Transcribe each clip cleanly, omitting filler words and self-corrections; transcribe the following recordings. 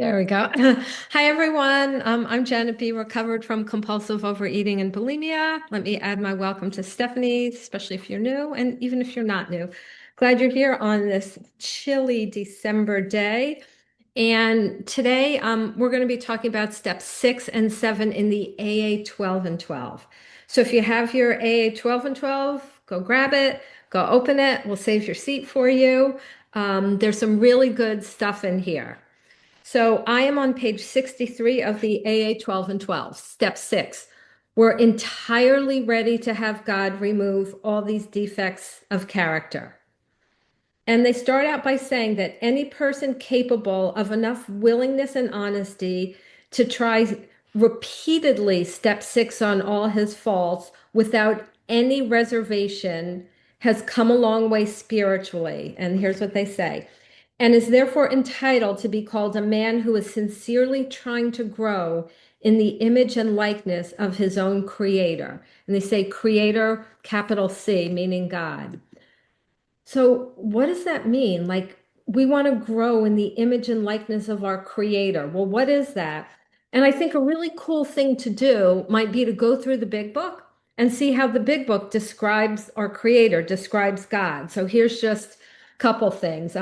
There we go. Hi, everyone. I'm Janet B., recovered from compulsive overeating and bulimia. Let me add my welcome to Stephanie, especially if you're new, and even if you're not new. Glad you're here on this chilly December day. And today we're going to be talking about steps 6 and 7 in the AA 12 and 12. So if you have your AA 12 and 12, go grab it, go open it. We'll save your seat for you. There's some really good stuff in here. So I am on page 63 of the AA 12 and 12, step 6. We're entirely ready to have God remove all these defects of character. And they start out by saying that any person capable of enough willingness and honesty to try repeatedly step 6 on all his faults without any reservation has come a long way spiritually. And here's what they say: and is therefore entitled to be called a man who is sincerely trying to grow in the image and likeness of his own creator. And they say creator, capital C, meaning God. So, what does that mean? Like, we want to grow in the image and likeness of our creator. Well, what is that? And I think a really cool thing to do might be to go through the big book and see how the big book describes our creator, describes God. So, here's just a couple things.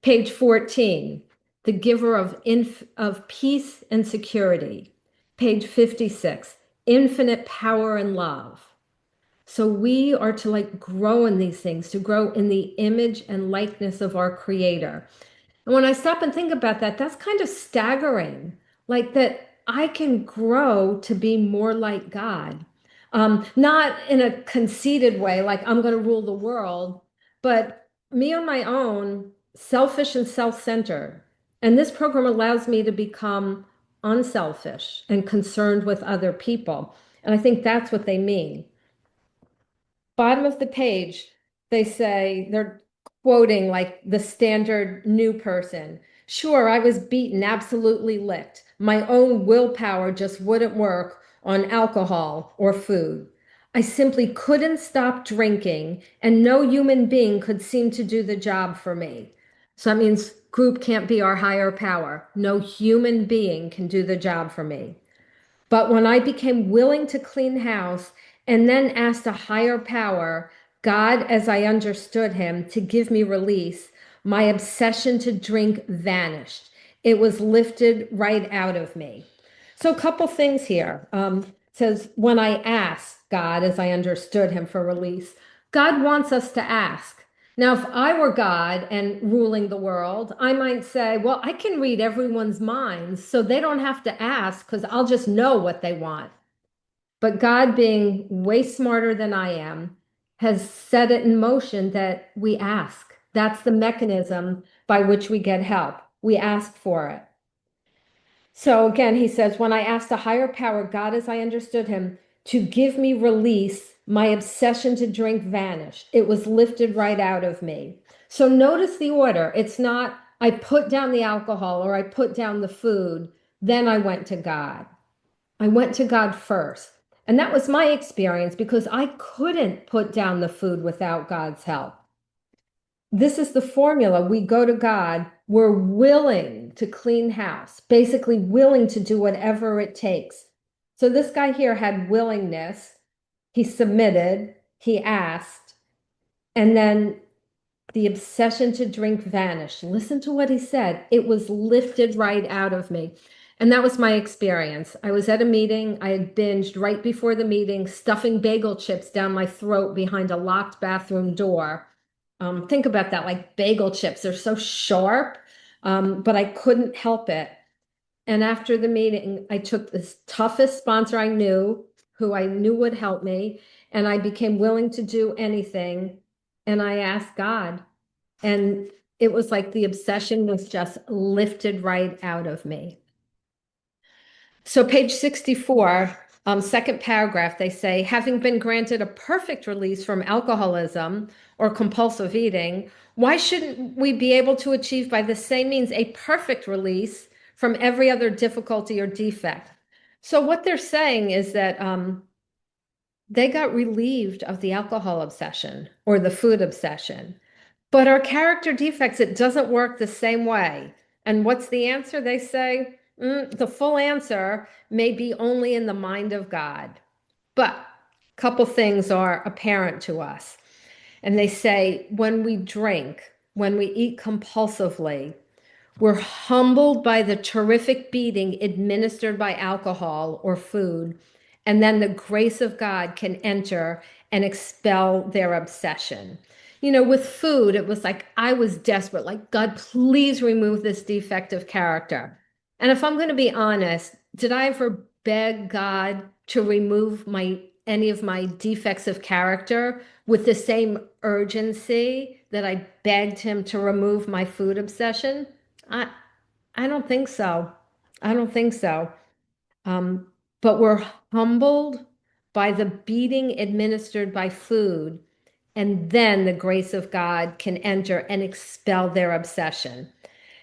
Page 14, the giver of peace and security. Page 56, infinite power and love. So we are to like grow in these things, to grow in the image and likeness of our creator. And when I stop and think about that, that's kind of staggering. Like that I can grow to be more like God. Not in a conceited way, like I'm going to rule the world, but me on my own, selfish and self-centered. And this program allows me to become unselfish and concerned with other people. And I think that's what they mean. Bottom of the page, they say they're quoting like the standard new person. Sure, I was beaten, absolutely licked. My own willpower just wouldn't work on alcohol or food. I simply couldn't stop drinking, and no human being could seem to do the job for me. So that means group can't be our higher power. No human being can do the job for me. But when I became willing to clean house and then asked a higher power, God, as I understood him, to give me release, my obsession to drink vanished. It was lifted right out of me. So, a couple things here. It says, when I asked God, as I understood him, for release, God wants us to ask. Now, if I were God and ruling the world, I might say, well, I can read everyone's minds, so they don't have to ask because I'll just know what they want. But God, being way smarter than I am, has set it in motion that we ask. That's the mechanism by which we get help. We ask for it. So again, he says, when I asked a higher power, God, as I understood him, to give me release, my obsession to drink vanished. It was lifted right out of me. So notice the order. It's not, I put down the alcohol or I put down the food, then I went to God. I went to God first. And that was my experience because I couldn't put down the food without God's help. This is the formula. We go to God. We're willing to clean house, basically willing to do whatever it takes. So this guy here had willingness. He submitted, he asked, and then the obsession to drink vanished. Listen to what he said. It was lifted right out of me. And that was my experience. I was at a meeting. I had binged right before the meeting, stuffing bagel chips down my throat behind a locked bathroom door. Think about that, like bagel chips, they're so sharp, but I couldn't help it. And after the meeting, I took this toughest sponsor I knew, who I knew would help me, and I became willing to do anything. And I asked God, and it was like the obsession was just lifted right out of me. So, page 64, second paragraph, they say, having been granted a perfect release from alcoholism or compulsive eating, why shouldn't we be able to achieve by the same means a perfect release from every other difficulty or defect? So, what they're saying is that they got relieved of the alcohol obsession or the food obsession. But our character defects, it doesn't work the same way. And what's the answer? They say, the full answer may be only in the mind of God. But a couple things are apparent to us. And they say, when we drink, when we eat compulsively, we're humbled by the terrific beating administered by alcohol or food, and then the grace of God can enter and expel their obsession. You know, with food, it was like I was desperate, like, God, please remove this defective character. And if I'm going to be honest, did I ever beg God to remove any of my defects of character with the same urgency that I begged him to remove my food obsession? I I don't think so. I don't think so. Um, but we're humbled by the beating administered by food, and then the grace of God can enter and expel their obsession.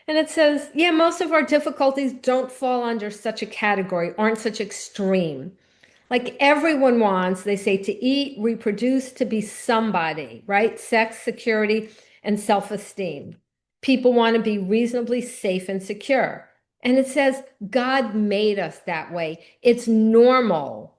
And it says, yeah, most of our difficulties don't fall under such a category, aren't such extreme. Like everyone wants, they say, to eat, reproduce, to be somebody, right? Sex, security, and self-esteem. People want to be reasonably safe and secure. And it says God made us that way. It's normal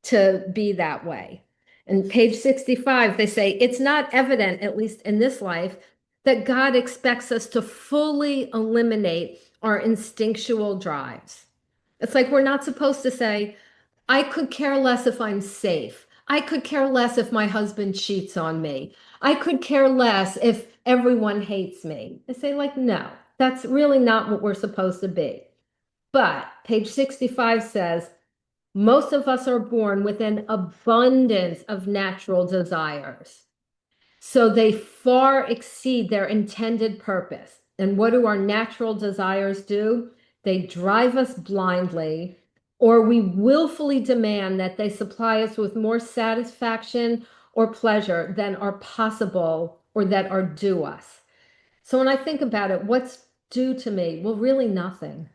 to be that way. And page 65, they say, it's not evident, at least in this life, that God expects us to fully eliminate our instinctual drives. It's like we're not supposed to say, I could care less if I'm safe. I could care less if my husband cheats on me. I could care less if everyone hates me. I say, like, no, that's really not what we're supposed to be. But page 65 says, most of us are born with an abundance of natural desires. So they far exceed their intended purpose. And what do our natural desires do? They drive us blindly, or we willfully demand that they supply us with more satisfaction or pleasure than are possible or that are due us. So when I think about it, what's due to me? Well, really nothing.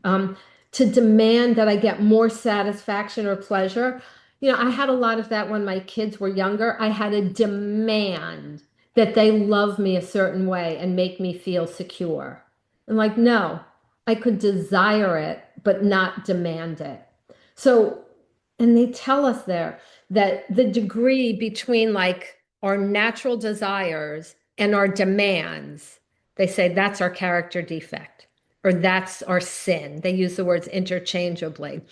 Um, to demand that I get more satisfaction or pleasure. You know, I had a lot of that when my kids were younger. I had a demand that they love me a certain way and make me feel secure. And like, no, I could desire it, but not demand it. So, and they tell us there that the degree between like our natural desires and our demands, they say that's our character defect or that's our sin. They use the words interchangeably.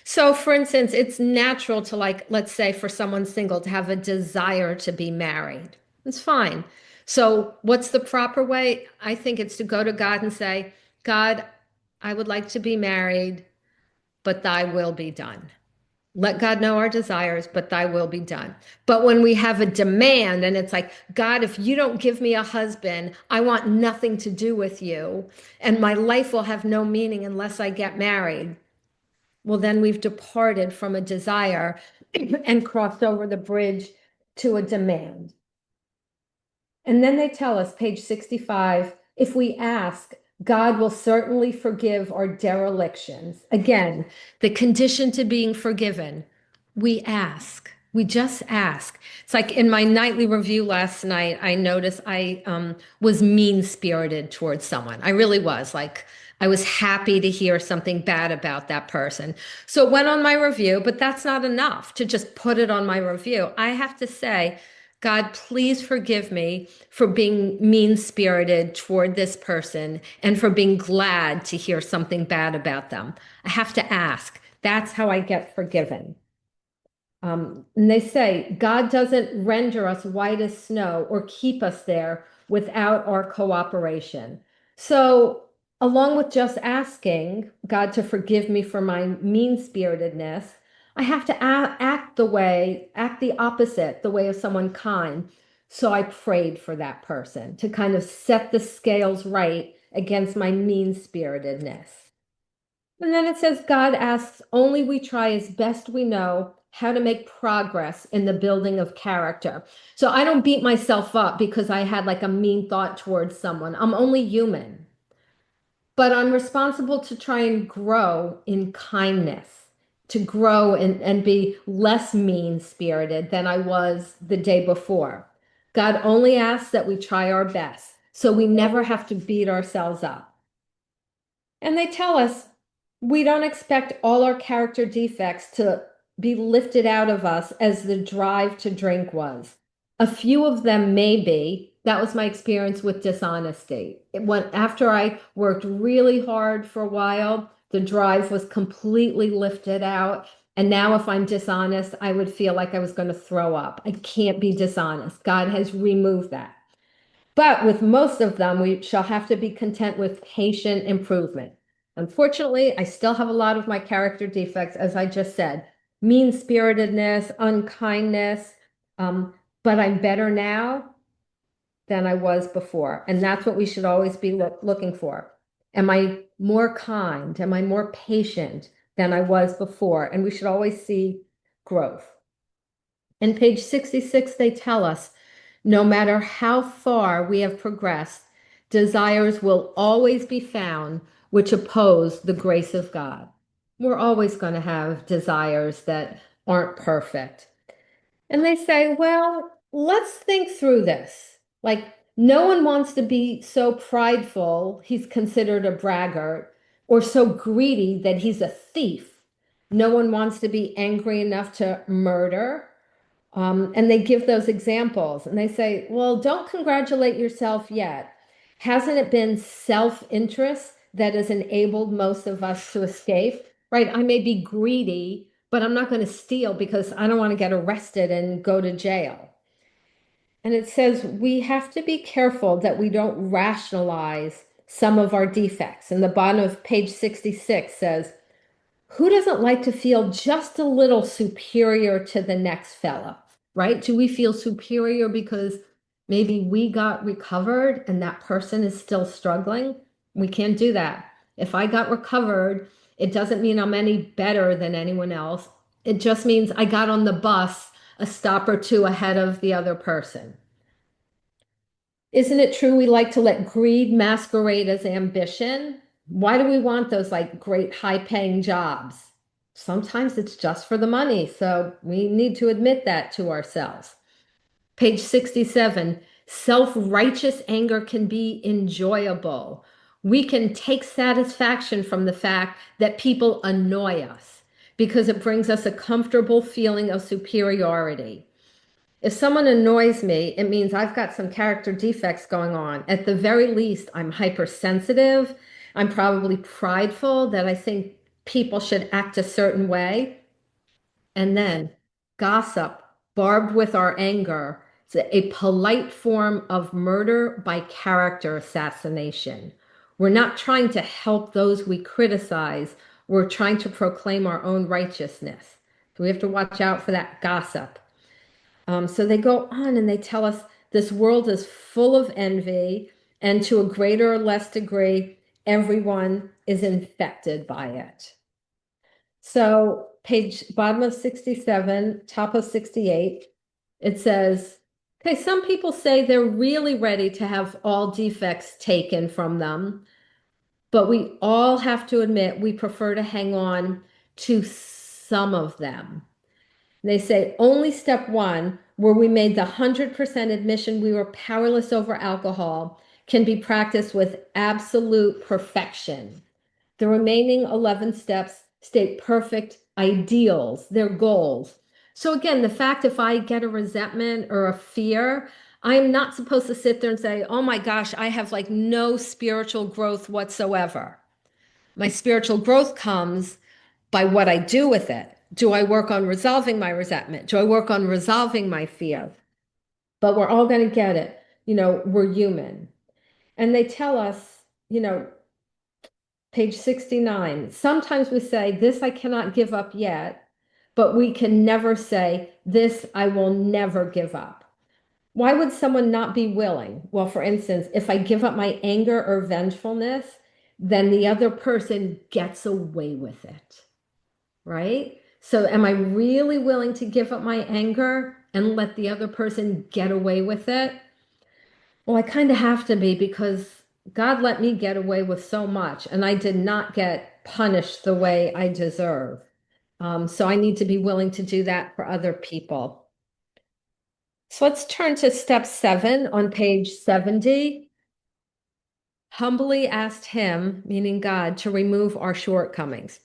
So, for instance, it's natural to, like, let's say for someone single to have a desire to be married. It's fine. So, what's the proper way? I think it's to go to God and say, God, I would like to be married, but thy will be done. Let God know our desires, but thy will be done. But when we have a demand and it's like, God, if you don't give me a husband, I want nothing to do with you, and my life will have no meaning unless I get married. Well, then we've departed from a desire and crossed over the bridge to a demand. And then they tell us, page 65, if we ask, God will certainly forgive our derelictions. Again, the condition to being forgiven, we ask. We just ask. It's like in my nightly review last night, I noticed I was mean-spirited towards someone. I really was. Like, I was happy to hear something bad about that person. So it went on my review, but that's not enough to just put it on my review. I have to say, God, please forgive me for being mean-spirited toward this person and for being glad to hear something bad about them. I have to ask. That's how I get forgiven. And they say, God doesn't render us white as snow or keep us there without our cooperation. So, along with just asking God to forgive me for my mean-spiritedness, I have to act the opposite, the way of someone kind. So I prayed for that person to kind of set the scales right against my mean-spiritedness. And then it says, God asks, only we try as best we know how to make progress in the building of character. So I don't beat myself up because I had like a mean thought towards someone. I'm only human. But I'm responsible to try and grow in kindness, to grow and be less mean-spirited than I was the day before. God only asks that we try our best. so we never have to beat ourselves up. And they tell us we don't expect all our character defects to be lifted out of us as the drive to drink was. A few of them may be. That was my experience with dishonesty. After I worked really hard for a while, the drive was completely lifted out. And now, if I'm dishonest, I would feel like I was going to throw up. I can't be dishonest. God has removed that. But with most of them, we shall have to be content with patient improvement. Unfortunately, I still have a lot of my character defects, as I just said, mean-spiritedness, unkindness, but I'm better now than I was before. And that's what we should always be looking for. Am I more kind? Am I more patient than I was before? And we should always see growth. In page 66, they tell us no matter how far we have progressed, desires will always be found which oppose the grace of God. We're always going to have desires that aren't perfect. And they say, well, let's think through this. Like, no one wants to be so prideful he's considered a braggart, or so greedy that he's a thief. No one wants to be angry enough to murder. And they give those examples and they say, well, don't congratulate yourself yet. Hasn't it been self-interest that has enabled most of us to escape? Right? I may be greedy, but I'm not going to steal because I don't want to get arrested and go to jail. And it says we have to be careful that we don't rationalize some of our defects. And the bottom of page 66 says, who doesn't like to feel just a little superior to the next fella, right? Do we feel superior because maybe we got recovered and that person is still struggling? We can't do that. If I got recovered, it doesn't mean I'm any better than anyone else. It just means I got on the bus a stop or two ahead of the other person. Isn't it true we like to let greed masquerade as ambition? Why do we want those like great high paying jobs? Sometimes it's just for the money, so we need to admit that to ourselves. Page 67, self-righteous anger can be enjoyable. We can take satisfaction from the fact that people annoy us because it brings us a comfortable feeling of superiority. If someone annoys me, it means I've got some character defects going on. At the very least, I'm hypersensitive. I'm probably prideful that I think people should act a certain way. And then gossip, barbed with our anger, is a polite form of murder by character assassination. We're not trying to help those we criticize. We're trying to proclaim our own righteousness. So we have to watch out for that gossip. So they go on and they tell us this world is full of envy, and to a greater or less degree, everyone is infected by it. So bottom of 67, top of 68, it says, okay, some people say they're really ready to have all defects taken from them, but we all have to admit we prefer to hang on to some of them. They say only step one, where we made the 100% admission we were powerless over alcohol, can be practiced with absolute perfection. The remaining 11 steps state perfect ideals, their goals. So again, the fact if I get a resentment or a fear, I am not supposed to sit there and say, oh my gosh, I have like no spiritual growth whatsoever. My spiritual growth comes by what I do with it. Do I work on resolving my resentment? Do I work on resolving my fear? But we're all going to get it. We're human. And they tell us, page 69, sometimes we say, this I cannot give up yet, but we can never say, this I will never give up. Why would someone not be willing? Well, for instance, if I give up my anger or vengefulness, then the other person gets away with it, right? So am I really willing to give up my anger and let the other person get away with it? Well, I kind of have to be because God let me get away with so much and I did not get punished the way I deserve. So I need to be willing to do that for other people. So let's turn to step 7 on page 70. humbly asked him, meaning God, to remove our shortcomings.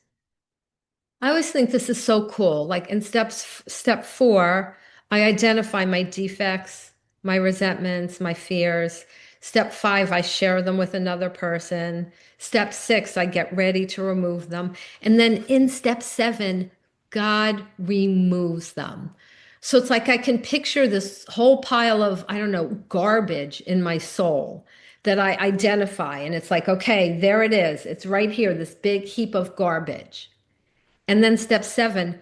I always think this is so cool. Like in step four, I identify my defects, my resentments, my fears. Step five, I share them with another person. Step six, I get ready to remove them. And then in step seven, God removes them. So it's like I can picture this whole pile of, I don't know, garbage in my soul that I identify. And it's like, okay, there it is. It's right here, this big heap of garbage. And then step seven,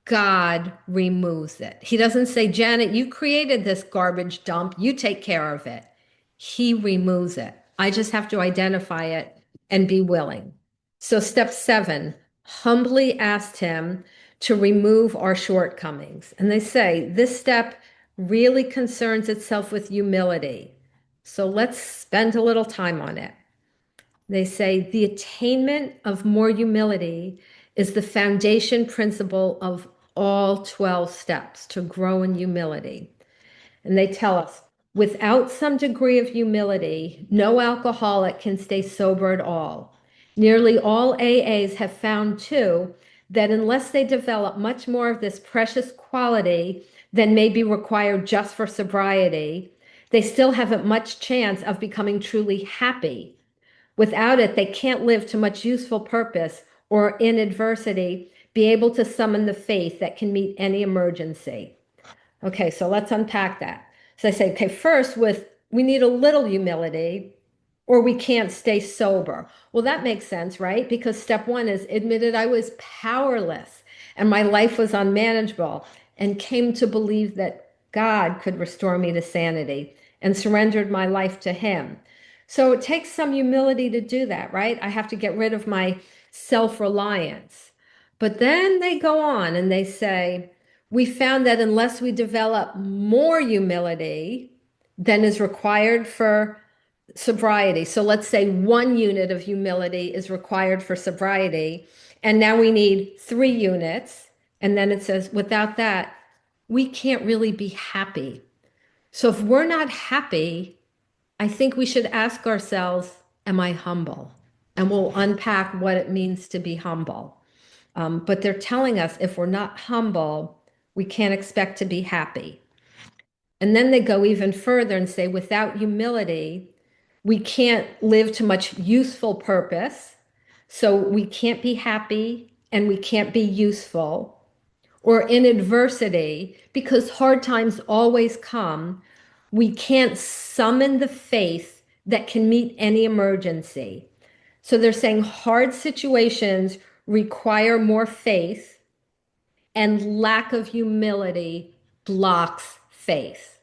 God removes it. He doesn't say, Janet, you created this garbage dump. You take care of it. He removes it. I just have to identify it and be willing. So, step seven, humbly asked him to remove our shortcomings. And they say this step really concerns itself with humility. So, let's spend a little time on it. They say the attainment of more humility is the foundation principle of all 12 steps to grow in humility. And they tell us without some degree of humility, no alcoholic can stay sober at all. Nearly all AAs have found, too, that unless they develop much more of this precious quality than may be required just for sobriety, they still haven't much chance of becoming truly happy. Without it, they can't live to much useful purpose or in adversity be able to summon the faith that can meet any emergency. Okay, so let's unpack that. So I say, okay, first with we need a little humility or we can't stay sober. Well, that makes sense, right? Because step one is admitted I was powerless and my life was unmanageable and came to believe that God could restore me to sanity and surrendered my life to him. So it takes some humility to do that, right? I have to get rid of my self-reliance. But then they go on and they say, we found that unless we develop more humility than is required for sobriety. So let's say 1 unit of humility is required for sobriety, and now we need 3 units. And then it says, without that, we can't really be happy. So if we're not happy, I think we should ask ourselves, am I humble? And we'll unpack what it means to be humble. But they're telling us if we're not humble, we can't expect to be happy. And then they go even further and say, without humility, we can't live to much useful purpose. So we can't be happy and we can't be useful. Or in adversity, because hard times always come, we can't summon the faith that can meet any emergency. So they're saying hard situations require more faith, and lack of humility blocks faith.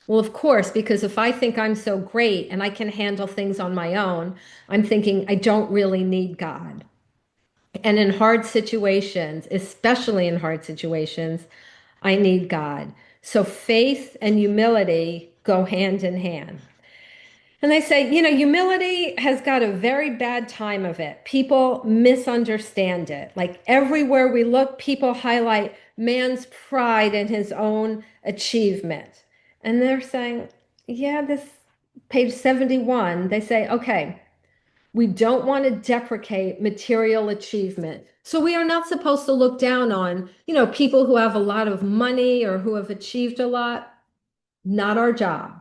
Well, of course, because if I think I'm so great and I can handle things on my own, I'm thinking I don't really need God. And in hard situations, especially in hard situations, I need God. So faith and humility go hand in hand. And they say, humility has got a very bad time of it. People misunderstand it. Like everywhere we look, people highlight man's pride in his own achievement. And they're saying, yeah, this page 71, they say, okay, we don't want to deprecate material achievement. So we are not supposed to look down on, people who have a lot of money or who have achieved a lot. Not our job.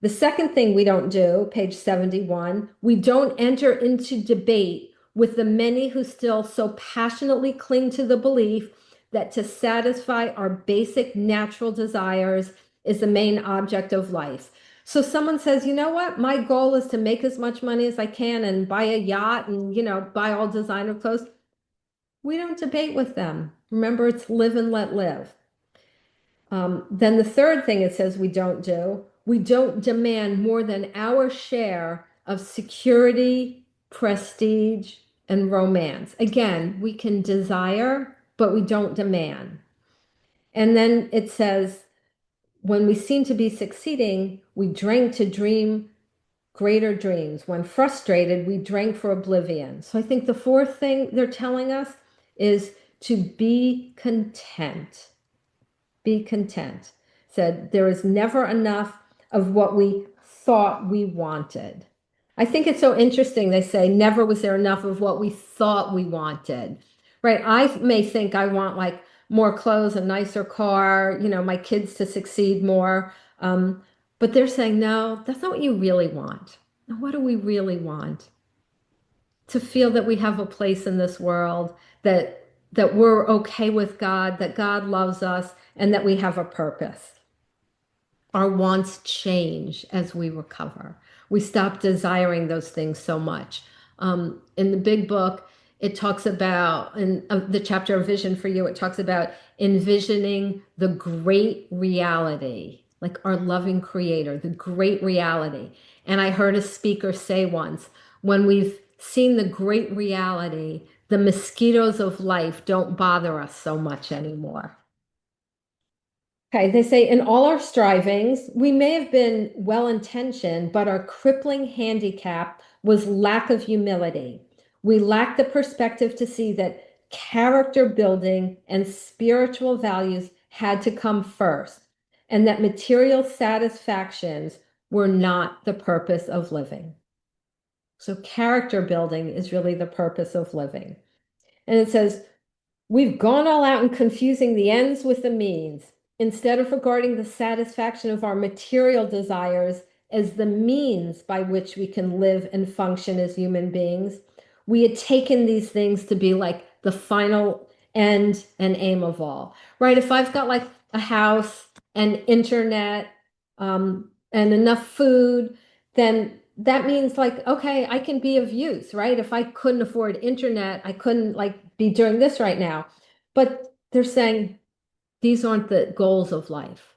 The second thing we don't do, page 71, we don't enter into debate with the many who still so passionately cling to the belief that to satisfy our basic natural desires is the main object of life. So someone says, you know what, my goal is to make as much money as I can and buy a yacht and, buy all designer clothes. We don't debate with them. Remember, it's live and let live. Then the third thing it says we don't demand more than our share of security, prestige, and romance. Again, we can desire, but we don't demand. And then it says, when we seem to be succeeding, we drink to dream greater dreams. When frustrated, we drink for oblivion. So I think the fourth thing they're telling us is to be content. Be content. Said there is never enough of what we thought we wanted. I think it's so interesting. They say never was there enough of what we thought we wanted, right? I may think I want like more clothes, a nicer car, my kids to succeed more. But they're saying, no, that's not what you really want. Now, what do we really want? To feel that we have a place in this world, that we're okay with God, that God loves us, and that we have a purpose. Our wants change as we recover. We stop desiring those things so much. In the big book, it talks about, in the chapter of Vision for You, it talks about envisioning the great reality, like our loving creator, the great reality. And I heard a speaker say once, when we've seen the great reality, the mosquitoes of life don't bother us so much anymore. Okay, they say in all our strivings, we may have been well intentioned, but our crippling handicap was lack of humility. We lacked the perspective to see that character building and spiritual values had to come first, and that material satisfactions were not the purpose of living. So, character building is really the purpose of living. And it says, we've gone all out in confusing the ends with the means. Instead of regarding the satisfaction of our material desires as the means by which we can live and function as human beings, we had taken these things to be like the final end and aim of all, right? If I've got like a house and internet and enough food, then that means like, okay, I can be of use, right? If I couldn't afford internet, I couldn't like be doing this right now. But they're saying these aren't the goals of life.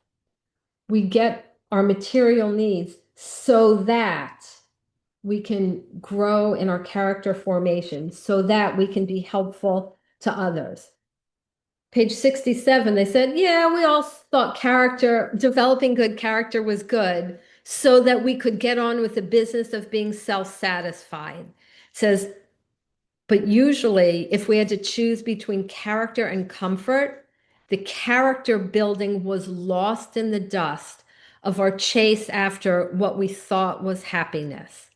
We get our material needs so that we can grow in our character formation, so that we can be helpful to others. Page 67, they said, yeah, we all thought developing good character was good so that we could get on with the business of being self-satisfied. It says, but usually, if we had to choose between character and comfort, the character building was lost in the dust of our chase after what we thought was happiness.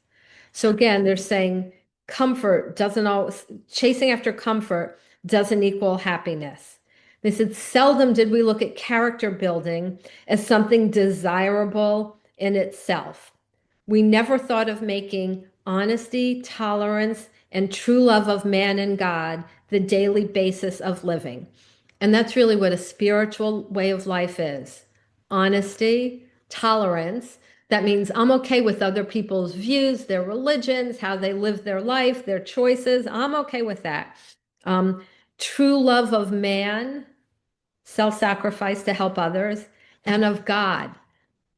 So again, they're saying comfort doesn't always, chasing after comfort doesn't equal happiness. They said, seldom did we look at character building as something desirable in itself. We never thought of making honesty, tolerance, and true love of man and God the daily basis of living. And that's really what a spiritual way of life is. Honesty, tolerance. That means I'm okay with other people's views, their religions, how they live their life, their choices. I'm okay with that. Um, True love of man, self-sacrifice to help others, and of God,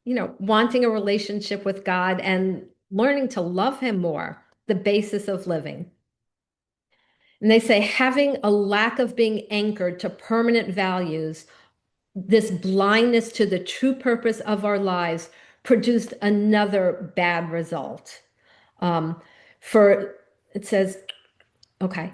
wanting a relationship with God and learning to love Him more, the basis of living. And they say having a lack of being anchored to permanent values, this blindness to the true purpose of our lives, produced another bad result. Um, for it says, okay,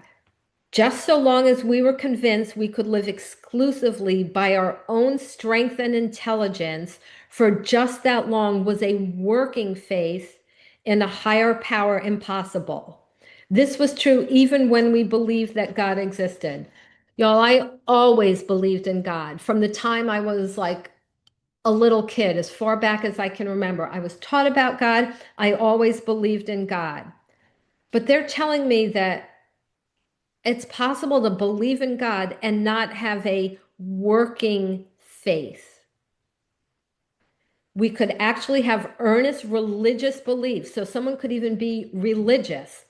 just so long as we were convinced we could live exclusively by our own strength and intelligence, for just that long was a working faith in a higher power impossible. This was true even when we believed that God existed. Y'all, I always believed in God from the time I was like a little kid, as far back as I can remember. I was taught about God. I always believed in God. But they're telling me that it's possible to believe in God and not have a working faith. We could actually have earnest religious beliefs. So someone could even be religious,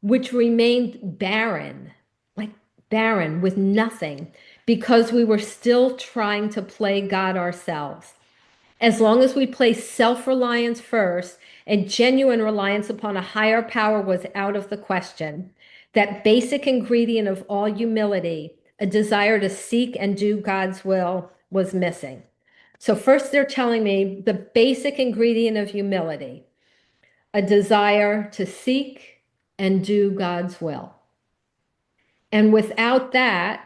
which remained barren, like barren with nothing, because we were still trying to play God ourselves. As long as we place self-reliance first and genuine reliance upon a higher power was out of the question. That basic ingredient of all humility, a desire to seek and do God's will, was missing. So first they're telling me the basic ingredient of humility, a desire to seek and do God's will. And without that,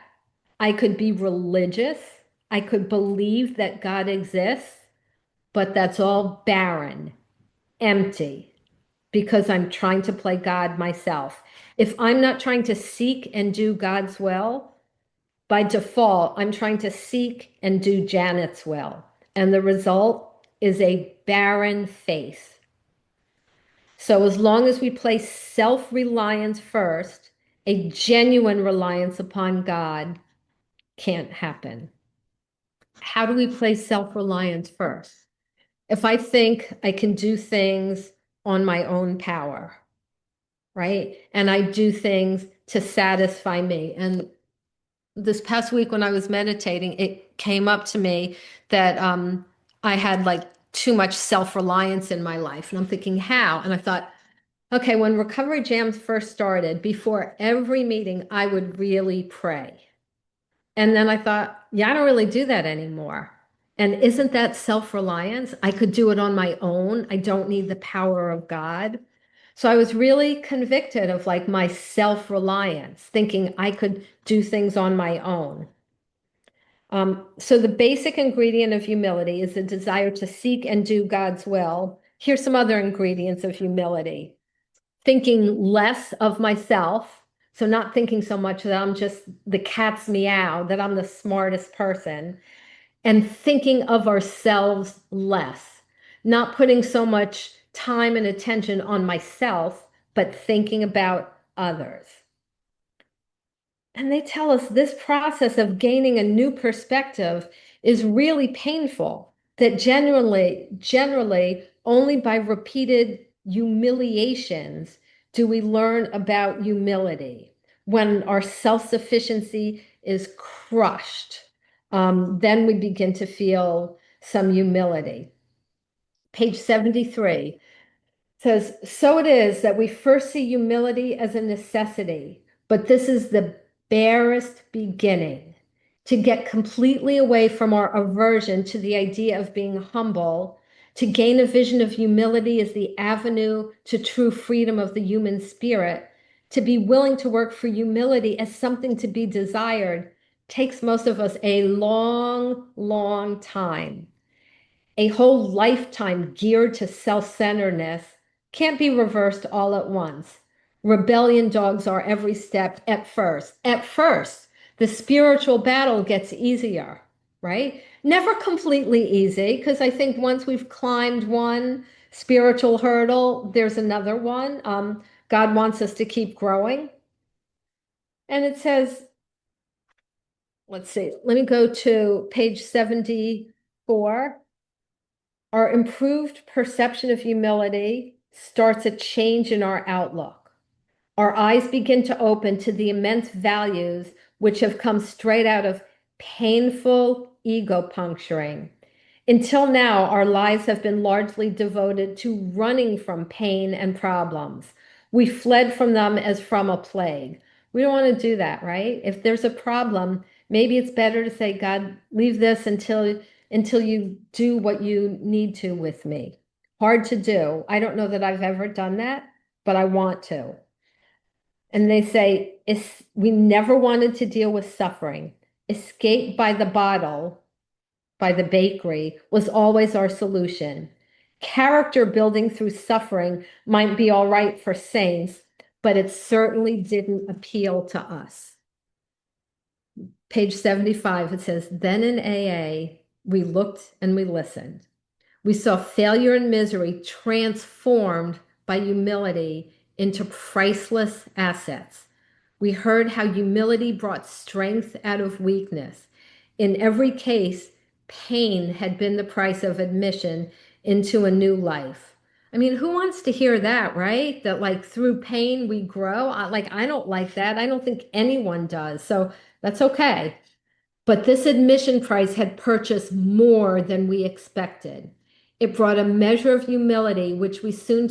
I could be religious. I could believe that God exists, but that's all barren, empty. because I'm trying to play God myself. If I'm not trying to seek and do God's will, by default, I'm trying to seek and do Janet's will. And the result is a barren faith. So as long as we place self-reliance first, a genuine reliance upon God can't happen. How do we place self-reliance first? If I think I can do things on my own power, right? And I do things to satisfy me. And this past week when I was meditating, it came up to me that I had like too much self-reliance in my life. And I'm thinking, how? And I thought, okay, when Recovery Jams first started, before every meeting, I would really pray. And then I thought, yeah, I don't really do that anymore. And isn't that self-reliance? I could do it on my own. I don't need the power of God. So I was really convicted of like my self-reliance, thinking I could do things on my own. So the basic ingredient of humility is the desire to seek and do God's will. Here's some other ingredients of humility. Thinking less of myself. So not thinking so much that I'm just the cat's meow, that I'm the smartest person, and thinking of ourselves less, not putting so much time and attention on myself, but thinking about others. And they tell us this process of gaining a new perspective is really painful, that generally, only by repeated humiliations do we learn about humility. When our self-sufficiency is crushed, then we begin to feel some humility. Page 73 says, so it is that we first see humility as a necessity, but this is the barest beginning. To get completely away from our aversion to the idea of being humble, to gain a vision of humility as the avenue to true freedom of the human spirit, to be willing to work for humility as something to be desired, takes most of us a long, long time. A whole lifetime geared to self-centeredness can't be reversed all at once. Rebellion dogs our every step at first. At first, the spiritual battle gets easier, right? Never completely easy, because I think once we've climbed one spiritual hurdle, there's another one. God wants us to keep growing. And it says, let's see, let me go to page 74. Our improved perception of humility starts a change in our outlook. Our eyes begin to open to the immense values which have come straight out of painful ego puncturing. Until now, our lives have been largely devoted to running from pain and problems. We fled from them as from a plague. We don't want to do that, right? If there's a problem, maybe it's better to say, God, leave this until you do what you need to with me. Hard to do. I don't know that I've ever done that, but I want to. And they say, we never wanted to deal with suffering. Escape by the bottle, by the bakery, was always our solution. Character building through suffering might be all right for saints, but it certainly didn't appeal to us. Page 75, it says, then in AA, we looked and we listened. We saw failure and misery transformed by humility into priceless assets. We heard how humility brought strength out of weakness. In every case, pain had been the price of admission into a new life. I mean, who wants to hear that, right? That like through pain we grow. I don't like that. I don't think anyone does. So that's okay. But this admission price had purchased more than we expected. It brought a measure of humility, which we soon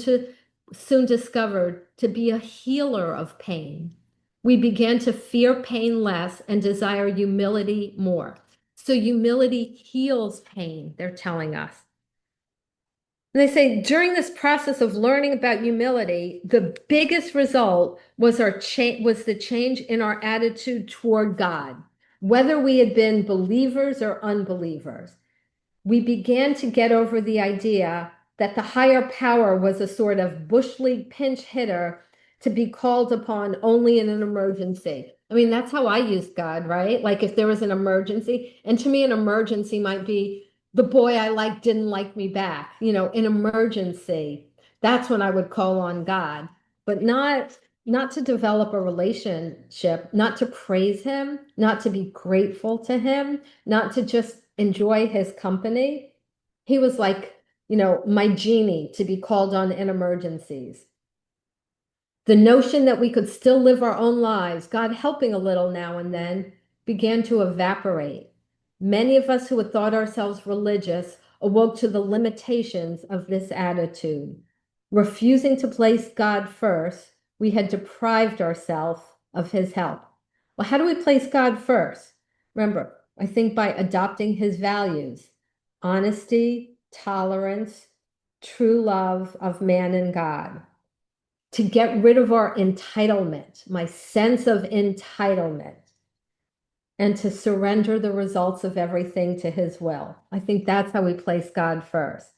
discovered to be a healer of pain. We began to fear pain less and desire humility more. So humility heals pain, they're telling us. And they say during this process of learning about humility, the biggest result was the change in our attitude toward God, whether we had been believers or unbelievers. We began to get over the idea that the higher power was a sort of bush league pinch hitter to be called upon only in an emergency. I mean, that's how I use God, right? Like if there was an emergency, and to me, an emergency might be the boy I liked didn't like me back, an emergency. That's when I would call on God, but not to develop a relationship, not to praise him, not to be grateful to him, not to just enjoy his company. He was like, my genie to be called on in emergencies. The notion that we could still live our own lives, God helping a little now and then, began to evaporate. Many of us who had thought ourselves religious awoke to the limitations of this attitude. Refusing to place God first, we had deprived ourselves of his help. Well, how do we place God first? Remember, I think by adopting his values, honesty, tolerance, true love of man and God, to get rid of our entitlement, my sense of entitlement, and to surrender the results of everything to his will. I think that's how we place God first.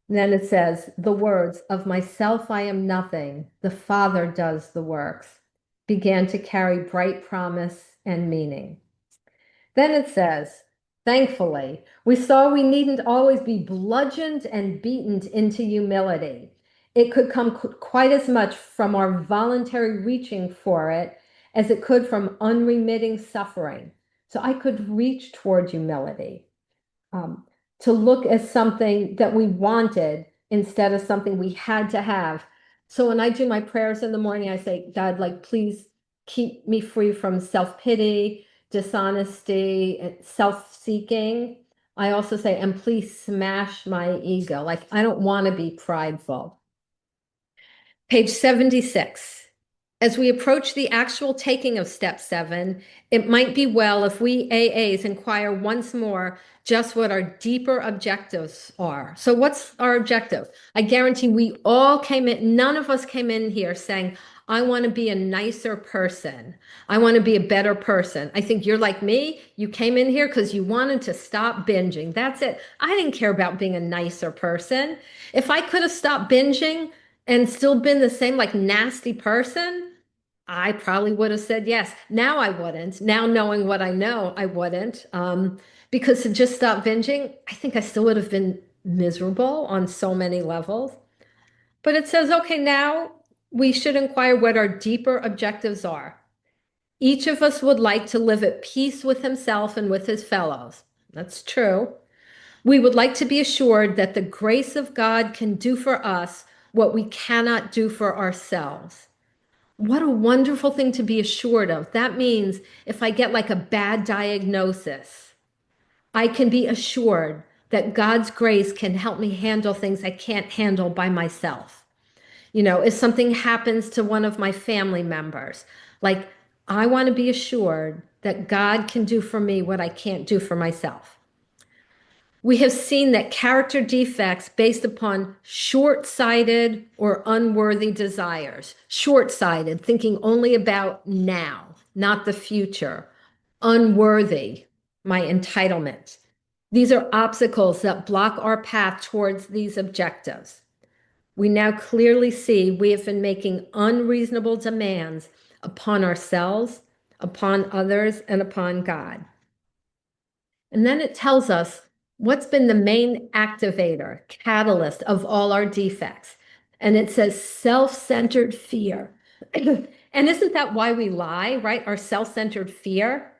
And then it says, the words, of myself I am nothing, the Father does the works, began to carry bright promise and meaning. Then it says, thankfully, we saw we needn't always be bludgeoned and beaten into humility. It could come quite as much from our voluntary reaching for it as it could from unremitting suffering. So I could reach toward humility, um, to look as something that we wanted instead of something we had to have. So when I do my prayers in the morning, I say, God, like, please keep me free from self-pity, dishonesty, self-seeking. I also say, and please smash my ego. Like, I don't want to be prideful. Page 76. As we approach the actual taking of step 7, it might be well if we AAs inquire once more just what our deeper objectives are. So what's our objective? I guarantee we all came in, none of us came in here saying, I want to be a nicer person. I want to be a better person. I think you're like me. You came in here because you wanted to stop binging. That's it. I didn't care about being a nicer person. If I could have stopped binging and still been the same like nasty person, I probably would have said yes. Now I wouldn't. Now knowing what I know, I wouldn't. Because to just stop binging, I think I still would have been miserable on so many levels. But it says, okay, now we should inquire what our deeper objectives are. Each of us would like to live at peace with himself and with his fellows. That's true. We would like to be assured that the grace of God can do for us what we cannot do for ourselves. What a wonderful thing to be assured of. That means if I get like a bad diagnosis, I can be assured that God's grace can help me handle things I can't handle by myself. If something happens to one of my family members, like I want to be assured that God can do for me what I can't do for myself. We have seen that character defects based upon short-sighted or unworthy desires. Short-sighted, thinking only about now, not the future. Unworthy, my entitlement. These are obstacles that block our path towards these objectives. We now clearly see we have been making unreasonable demands upon ourselves, upon others, and upon God. And then it tells us what's been the main activator, catalyst of all our defects. And it says self-centered fear. And isn't that why we lie, right? Our self-centered fear?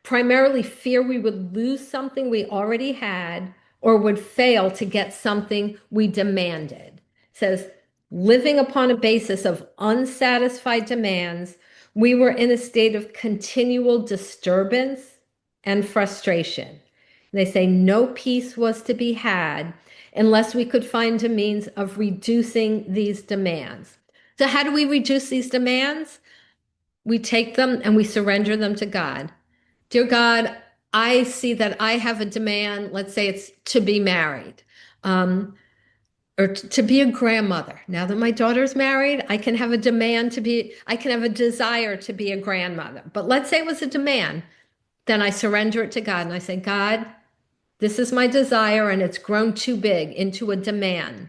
Primarily fear we would lose something we already had or would fail to get something we demanded. It says, living upon a basis of unsatisfied demands, we were in a state of continual disturbance and frustration. They say no peace was to be had unless we could find a means of reducing these demands. So how do we reduce these demands? We take them and we surrender them to God. Dear God, I see that I have a demand, let's say it's to be married, or to be a grandmother. Now that my daughter's married, I can have a demand I can have a desire to be a grandmother. But let's say it was a demand. Then I surrender it to God and I say, God, This is my desire, and it's grown too big into a demand.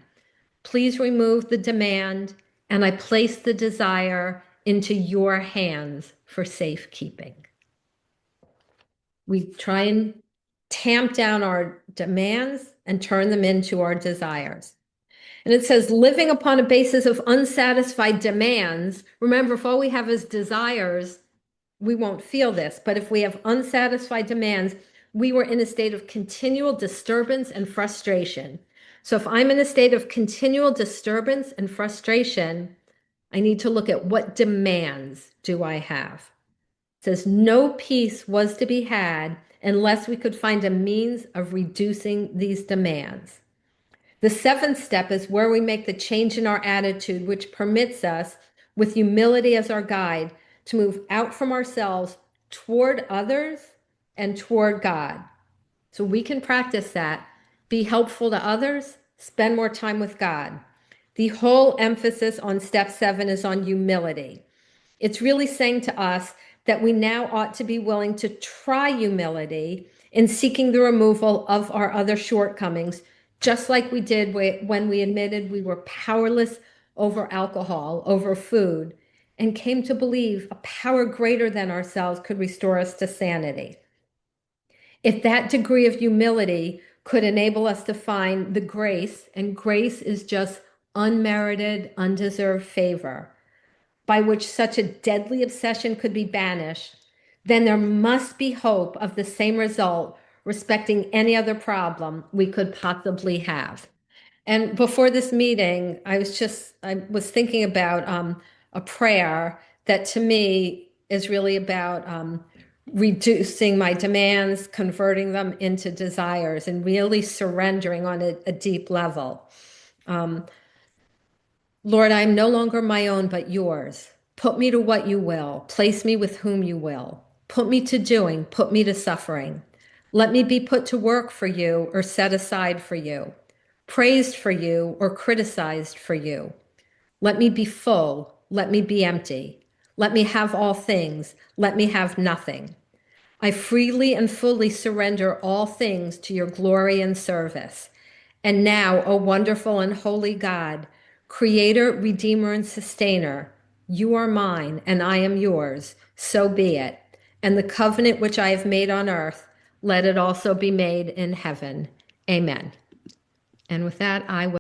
Please remove the demand, and I place the desire into your hands for safekeeping. We try and tamp down our demands and turn them into our desires. And it says living upon a basis of unsatisfied demands. Remember, if all we have is desires, we won't feel this. But if we have unsatisfied demands, we were in a state of continual disturbance and frustration. So if I'm in a state of continual disturbance and frustration, I need to look at what demands do I have. It says no peace was to be had unless we could find a means of reducing these demands. The seventh step is where we make the change in our attitude, which permits us, with humility as our guide, to move out from ourselves toward others and toward God. So we can practice that, be helpful to others, spend more time with God. The whole emphasis on step 7 is on humility. It's really saying to us that we now ought to be willing to try humility in seeking the removal of our other shortcomings, just like we did when we admitted we were powerless over alcohol, over food, and came to believe a power greater than ourselves could restore us to sanity. If that degree of humility could enable us to find the grace, and grace is just unmerited, undeserved favor, by which such a deadly obsession could be banished, then there must be hope of the same result respecting any other problem we could possibly have. And before this meeting, I was thinking about a prayer that to me is really about reducing my demands, converting them into desires, and really surrendering on a deep level. Lord, I am no longer my own, but yours. Put me to what you will. Place me with whom you will. Put me to doing. Put me to suffering. Let me be put to work for you or set aside for you, praised for you or criticized for you. Let me be full. Let me be empty. Let me have all things. Let me have nothing. I freely and fully surrender all things to your glory and service. And now, O wonderful and holy God, Creator, Redeemer, and Sustainer, you are mine and I am yours, so be it. And the covenant which I have made on earth, let it also be made in heaven. Amen. And with that, I will.